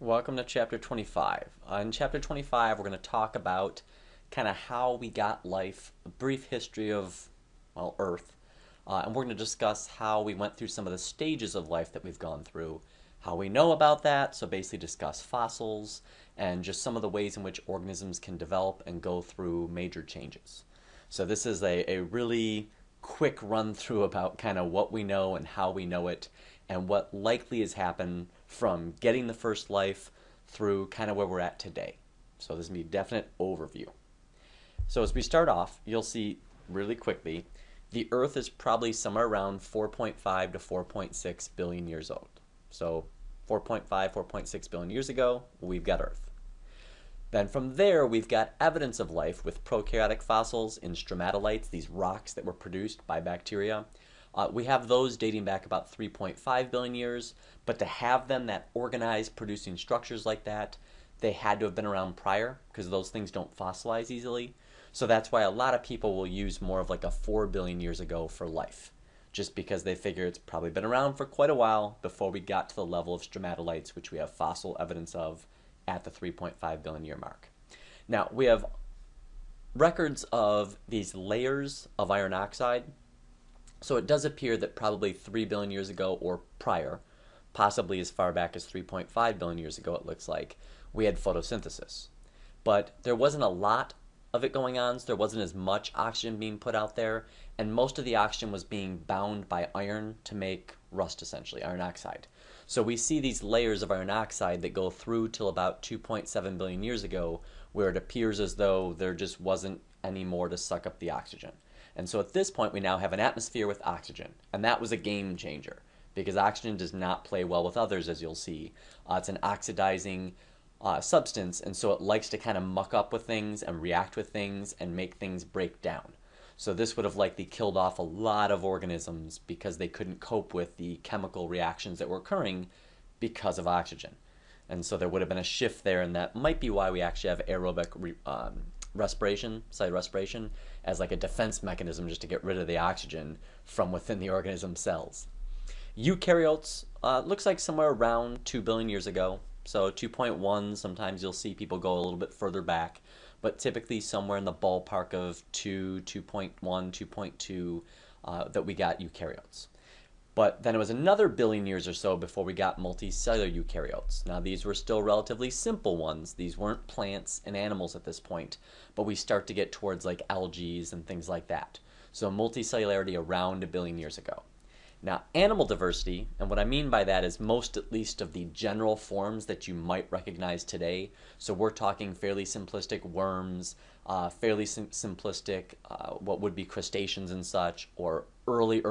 Welcome to Chapter 25. In Chapter 25, we're going to talk about kind of how we got life, a brief history of, well, Earth, and we're going to discuss how we went through some of the stages of life that we've gone through, how we know about that, so basically discuss fossils, and just some of the ways in which organisms can develop and go through major changes. So this is a really quick run through about kind of what we know and how we know it, and what likely has happened from getting the first life through kind of where we're at today. So this is going to be a definite overview. So as we start off, you'll see really quickly, the Earth is probably somewhere around 4.5 to 4.6 billion years old. So 4.5, 4.6 billion years ago, we've got Earth. Then from there, we've got evidence of life with prokaryotic fossils in stromatolites, these rocks that were produced by bacteria. We have those dating back about 3.5 billion years, but to have them that organized, producing structures like that, they had to have been around prior because those things don't fossilize easily. So that's why a lot of people will use more of like a 4 billion years ago for life, just because they figure it's probably been around for quite a while before we got to the level of stromatolites, which we have fossil evidence of at the 3.5 billion year mark. Now, we have records of these layers of iron oxide. So it does appear that probably 3 billion years ago or prior, possibly as far back as 3.5 billion years ago it looks like, we had photosynthesis. But there wasn't a lot of it going on, so there wasn't as much oxygen being put out there, and most of the oxygen was being bound by iron to make rust, essentially, iron oxide. So we see these layers of iron oxide that go through till about 2.7 billion years ago, where it appears as though there just wasn't any more to suck up the oxygen. And so at this point, we now have an atmosphere with oxygen. And that was a game changer because oxygen does not play well with others, as you'll see. It's an oxidizing substance, and so it likes to kind of muck up with things and react with things and make things break down. So this would have likely killed off a lot of organisms because they couldn't cope with the chemical reactions that were occurring because of oxygen. And so there would have been a shift there, and that might be why we actually have aerobic respiration, cellular respiration, as like a defense mechanism just to get rid of the oxygen from within the organism cells. Eukaryotes looks like somewhere around 2 billion years ago. So 2.1, sometimes you'll see people go a little bit further back, but typically somewhere in the ballpark of 2, 2.1, 2.2 that we got eukaryotes. But then it was another billion years or so before we got multicellular eukaryotes. Now these were still relatively simple ones. These weren't plants and animals at this point, but we start to get towards like algae and things like that. So multicellularity around a billion years ago. Now animal diversity, and what I mean by that is most at least of the general forms that you might recognize today. So we're talking fairly simplistic worms, fairly simplistic what would be crustaceans and such, or early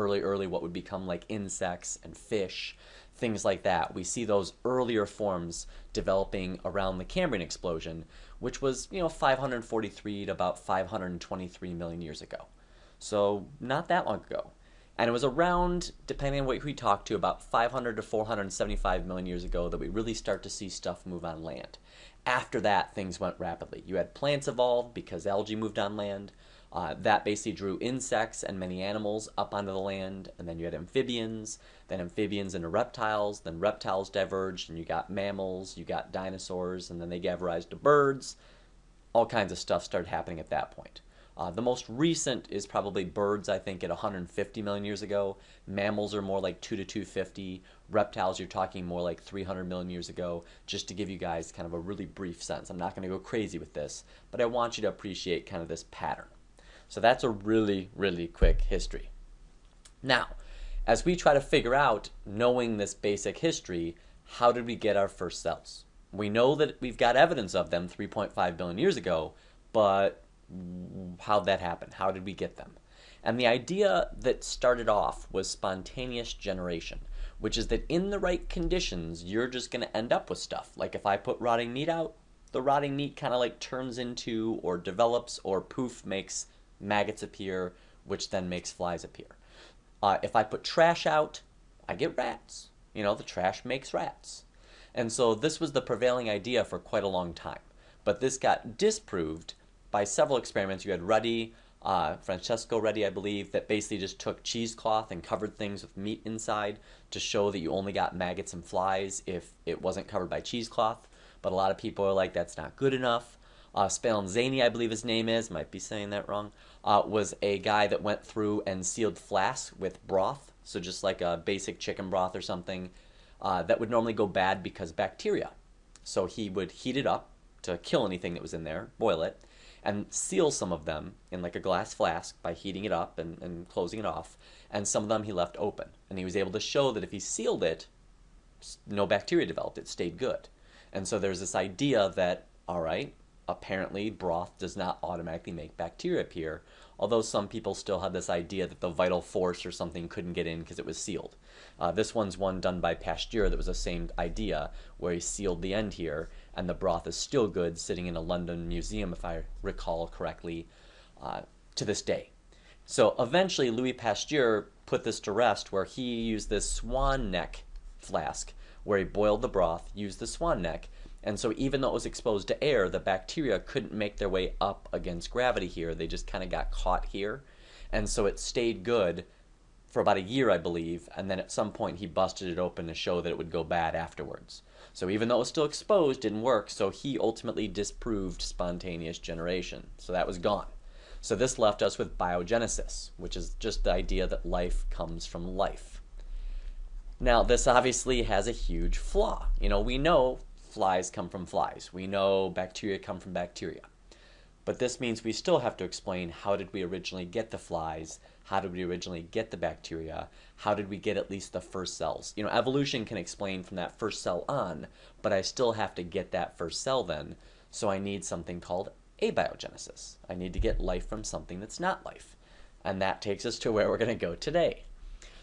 what would become like insects and fish, things like that. We see those earlier forms developing around the Cambrian explosion, which was 543 to about 523 million years ago. So not that long ago. And it was around, depending on who we talk to, about 500 to 475 million years ago that we really start to see stuff move on land. After that, things went rapidly. You had plants evolve because algae moved on land. That basically drew insects and many animals up onto the land. And then you had amphibians, then amphibians into reptiles, then reptiles diverged, and you got mammals, you got dinosaurs, and then they gave rise to birds. All kinds of stuff started happening at that point. The most recent is probably birds, I think, at 150 million years ago. Mammals are more like 2 to 250. Reptiles, you're talking more like 300 million years ago, just to give you guys kind of a really brief sense. I'm not going to go crazy with this, but I want you to appreciate kind of this pattern. So that's a really, really quick history. Now, as we try to figure out, knowing this basic history, how did we get our first cells? We know that we've got evidence of them 3.5 billion years ago, but how'd that happen? How did we get them? And the idea that started off was spontaneous generation, which is that in the right conditions, you're just going to end up with stuff. Like if I put rotting meat out, the rotting meat kind of like turns into or develops or poof makes maggots appear, which then makes flies appear. If I put trash out, I get rats. The trash makes rats. And so this was the prevailing idea for quite a long time. But this got disproved by several experiments. You had Ruddy, Francesco Redi, I believe, that basically just took cheesecloth and covered things with meat inside to show that you only got maggots and flies if it wasn't covered by cheesecloth. But a lot of people are like, that's not good enough. Spallanzani, I believe his name is, might be saying that wrong, was a guy that went through and sealed flasks with broth, so just like a basic chicken broth or something, that would normally go bad because bacteria. So he would heat it up to kill anything that was in there, boil it, and seal some of them in like a glass flask by heating it up and closing it off, and some of them he left open. And he was able to show that if he sealed it, no bacteria developed, it stayed good. And so there's this idea that, all right, apparently broth does not automatically make bacteria appear, although some people still have this idea that the vital force or something couldn't get in because it was sealed. This one's one done by Pasteur that was the same idea, where he sealed the end here, and the broth is still good, sitting in a London museum, if I recall correctly, to this day. So eventually Louis Pasteur put this to rest, where he used this swan neck flask, where he boiled the broth, used the swan neck, and so even though it was exposed to air, the bacteria couldn't make their way up against gravity here. They just kind of got caught here. And so it stayed good for about a year, I believe, and then at some point he busted it open to show that it would go bad afterwards. So even though it was still exposed, it didn't work, so he ultimately disproved spontaneous generation. So that was gone. So this left us with biogenesis, which is just the idea that life comes from life. Now, this obviously has a huge flaw. We know flies come from flies. We know bacteria come from bacteria. But this means we still have to explain, how did we originally get the flies? How did we originally get the bacteria? How did we get at least the first cells? Evolution can explain from that first cell on, but I still have to get that first cell then. So I need something called abiogenesis. I need to get life from something that's not life. And that takes us to where we're going to go today.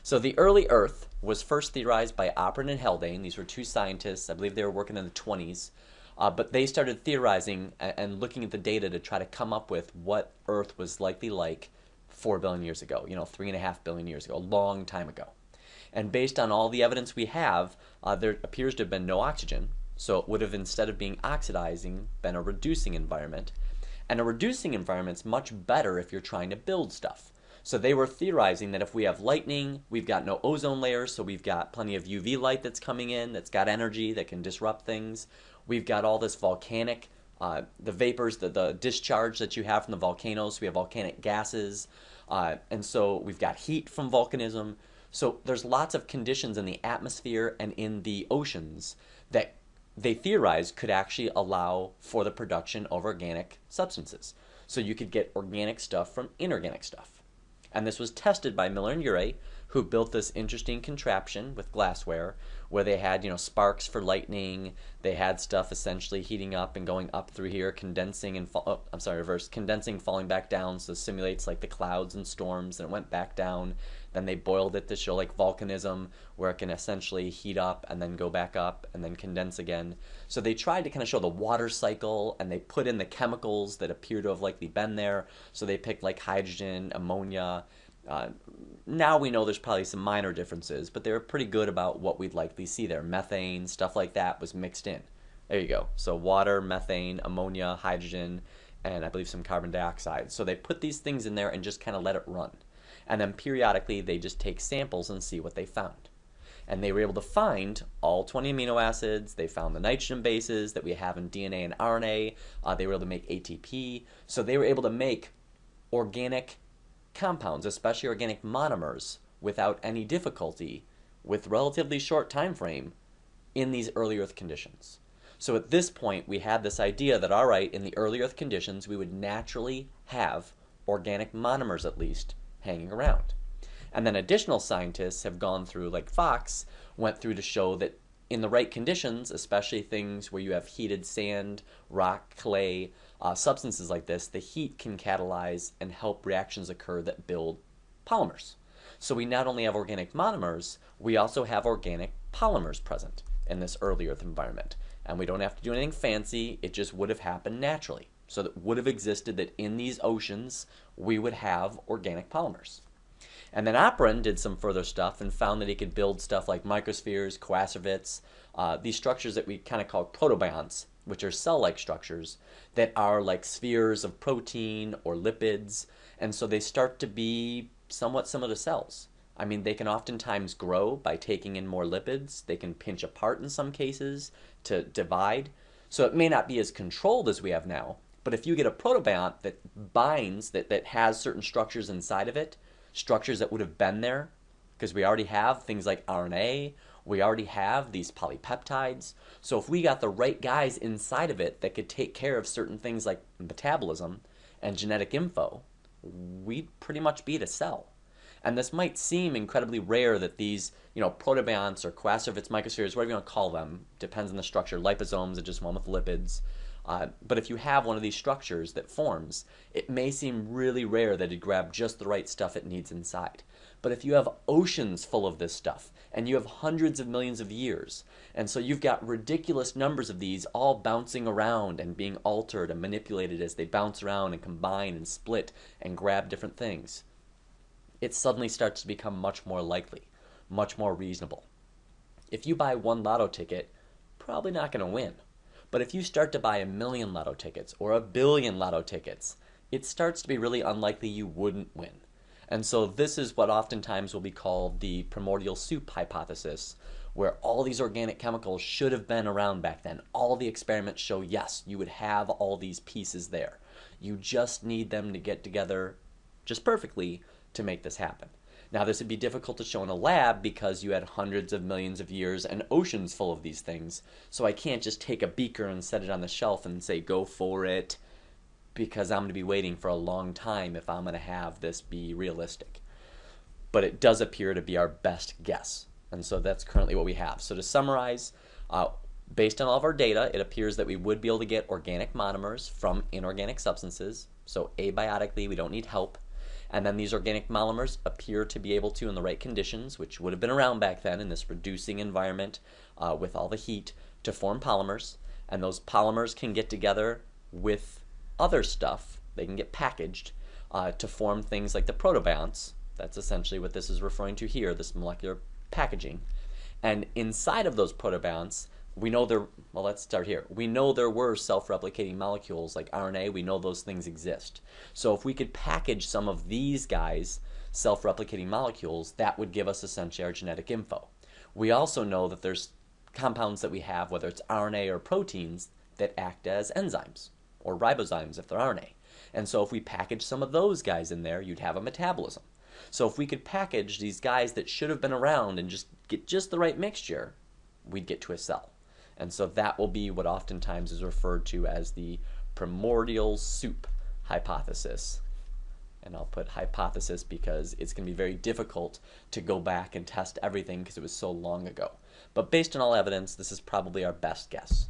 So the early Earth was first theorized by Oppert and Haldane. These were two scientists. I believe they were working in the 20s. But they started theorizing and looking at the data to try to come up with what Earth was likely like 4 billion years ago, 3.5 billion years ago, a long time ago. And based on all the evidence we have, there appears to have been no oxygen. So it would have, instead of being oxidizing, been a reducing environment. And a reducing environment's much better if you're trying to build stuff. So they were theorizing that if we have lightning, we've got no ozone layers, so we've got plenty of UV light that's coming in, that's got energy, that can disrupt things. We've got all this volcanic, the vapors, the discharge that you have from the volcanoes. So we have volcanic gases. And so we've got heat from volcanism. So there's lots of conditions in the atmosphere and in the oceans that they theorized could actually allow for the production of organic substances. So you could get organic stuff from inorganic stuff. And this was tested by Miller and Urey, who built this interesting contraption with glassware where they had, sparks for lightning. They had stuff essentially heating up and going up through here, condensing and condensing, falling back down, so it simulates like the clouds and storms, and it went back down. Then they boiled it to show like volcanism, where it can essentially heat up and then go back up and then condense again. So they tried to kind of show the water cycle, and they put in the chemicals that appear to have likely been there. So they picked like hydrogen, ammonia. Now we know there's probably some minor differences, but they were pretty good about what we'd likely see there. Methane, stuff like that was mixed in. There you go. So water, methane, ammonia, hydrogen, and I believe some carbon dioxide. So they put these things in there and just kind of let it run. And then periodically they just take samples and see what they found. And they were able to find all 20 amino acids. They found the nitrogen bases that we have in DNA and RNA. They were able to make ATP. So they were able to make organic compounds, especially organic monomers, without any difficulty, with relatively short time frame, in these early Earth conditions. So at this point, we had this idea that, all right, in the early Earth conditions, we would naturally have organic monomers, at least, hanging around. And then additional scientists have gone through, like Fox, went through to show that in the right conditions, especially things where you have heated sand, rock, clay, substances like this, the heat can catalyze and help reactions occur that build polymers. So we not only have organic monomers, we also have organic polymers present in this early Earth environment. And we don't have to do anything fancy, it just would have happened naturally. So that would have existed that in these oceans, we would have organic polymers. And then Operin did some further stuff and found that he could build stuff like microspheres, coacervates, these structures that we kind of call protobionts, which are cell-like structures that are like spheres of protein or lipids, and so they start to be somewhat similar to cells. I mean, they can oftentimes grow by taking in more lipids. They can pinch apart in some cases to divide. So it may not be as controlled as we have now, but if you get a protobiont that binds, that has certain structures inside of it, structures that would have been there, because we already have things like RNA, we already have these polypeptides. So if we got the right guys inside of it that could take care of certain things like metabolism and genetic info, we'd pretty much beat a cell. And this might seem incredibly rare that these, protobionts or coacervates, microspheres, whatever you want to call them, depends on the structure. Liposomes are just one with lipids. But if you have one of these structures that forms, it may seem really rare that it'd grab just the right stuff it needs inside. But if you have oceans full of this stuff, and you have hundreds of millions of years, and so you've got ridiculous numbers of these all bouncing around and being altered and manipulated as they bounce around and combine and split and grab different things, it suddenly starts to become much more likely, much more reasonable. If you buy one lotto ticket, probably not going to win. But if you start to buy 1,000,000 lotto tickets or 1,000,000,000 lotto tickets, it starts to be really unlikely you wouldn't win. And so this is what oftentimes will be called the primordial soup hypothesis, where all these organic chemicals should have been around back then. All the experiments show, yes, you would have all these pieces there. You just need them to get together just perfectly to make this happen. Now, this would be difficult to show in a lab because you had hundreds of millions of years and oceans full of these things. So I can't just take a beaker and set it on the shelf and say, go for it, because I'm going to be waiting for a long time if I'm going to have this be realistic. But it does appear to be our best guess. And so that's currently what we have. So to summarize, based on all of our data, it appears that we would be able to get organic monomers from inorganic substances. So abiotically, we don't need help. And then these organic monomers appear to be able to, in the right conditions, which would have been around back then in this reducing environment with all the heat, to form polymers. And those polymers can get together with other stuff. They can get packaged to form things like the protobionts. That's essentially what this is referring to here, this molecular packaging. And inside of those protobionts, we know let's start here. We know there were self-replicating molecules like RNA. We know those things exist. So if we could package some of these guys, self-replicating molecules, that would give us essentially our genetic info. We also know that there's compounds that we have, whether it's RNA or proteins, that act as enzymes or ribozymes if they're RNA. And so if we package some of those guys in there, you'd have a metabolism. So if we could package these guys that should have been around and just get just the right mixture, we'd get to a cell. And so that will be what oftentimes is referred to as the primordial soup hypothesis. And I'll put hypothesis because it's going to be very difficult to go back and test everything because it was so long ago. But based on all evidence, this is probably our best guess.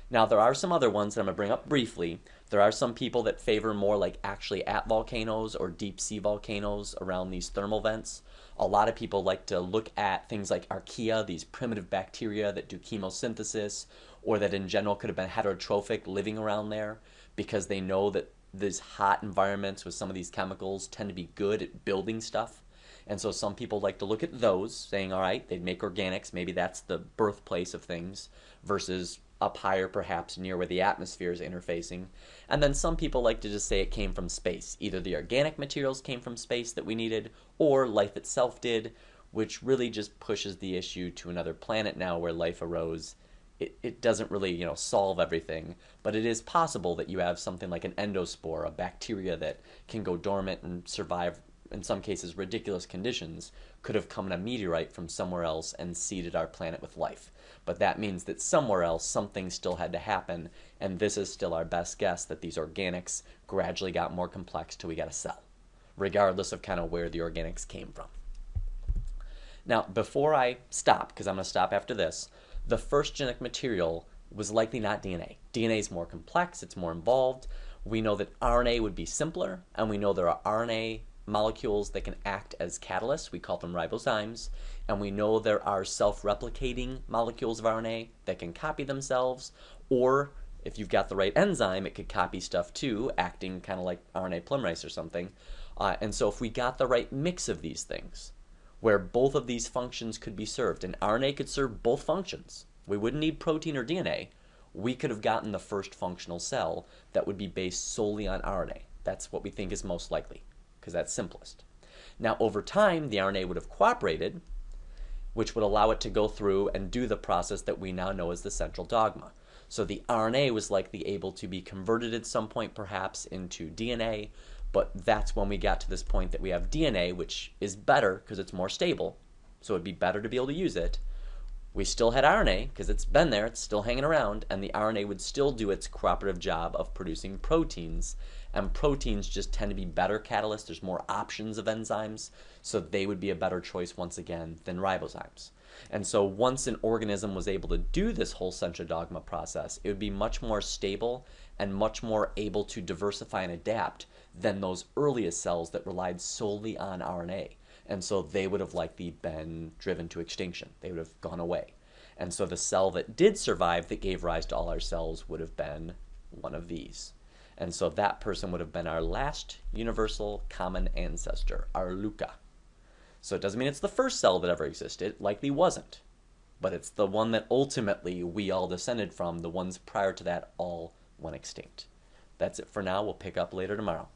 Now, there are some other ones that I'm going to bring up briefly. There are some people that favor more like actually at volcanoes or deep sea volcanoes around these thermal vents. A lot of people like to look at things like archaea, these primitive bacteria that do chemosynthesis, or that in general could have been heterotrophic living around there, because they know that these hot environments with some of these chemicals tend to be good at building stuff. And so some people like to look at those, saying, all right, they'd make organics, maybe that's the birthplace of things, versus up higher perhaps near where the atmosphere is interfacing. And then some people like to just say it came from space. Either the organic materials came from space that we needed, or life itself did, which really just pushes the issue to another planet now where life arose. It doesn't really, solve everything, but it is possible that you have something like an endospore, a bacteria that can go dormant and survive, in some cases, ridiculous conditions, could have come in a meteorite from somewhere else and seeded our planet with life. But that means that somewhere else something still had to happen, and this is still our best guess that these organics gradually got more complex till we got a cell, regardless of kind of where the organics came from. Now, before I stop, because I'm going to stop after this, the first genetic material was likely not DNA. DNA is more complex, it's more involved. We know that RNA would be simpler, and we know there are RNA molecules that can act as catalysts. We call them ribozymes. And we know there are self-replicating molecules of RNA that can copy themselves, or if you've got the right enzyme, it could copy stuff too, acting kind of like RNA polymerase or something. And so if we got the right mix of these things, where both of these functions could be served, and RNA could serve both functions, we wouldn't need protein or DNA, we could have gotten the first functional cell that would be based solely on RNA. That's what we think is most likely, because that's simplest. Now, over time, the RNA would have cooperated, which would allow it to go through and do the process that we now know as the central dogma. So the RNA was likely able to be converted at some point, perhaps, into DNA, but that's when we got to this point that we have DNA, which is better because it's more stable, so it'd be better to be able to use it. We still had RNA because it's been there, it's still hanging around, and the RNA would still do its cooperative job of producing proteins, and proteins just tend to be better catalysts. There's more options of enzymes, so they would be a better choice once again than ribozymes. And so once an organism was able to do this whole central dogma process, it would be much more stable and much more able to diversify and adapt than those earliest cells that relied solely on RNA. And so they would have likely been driven to extinction. They would have gone away. And so the cell that did survive that gave rise to all our cells would have been one of these. And so that person would have been our last universal common ancestor, our LUCA. So it doesn't mean it's the first cell that ever existed. It likely wasn't. But it's the one that ultimately we all descended from. The ones prior to that all went extinct. That's it for now. We'll pick up later tomorrow.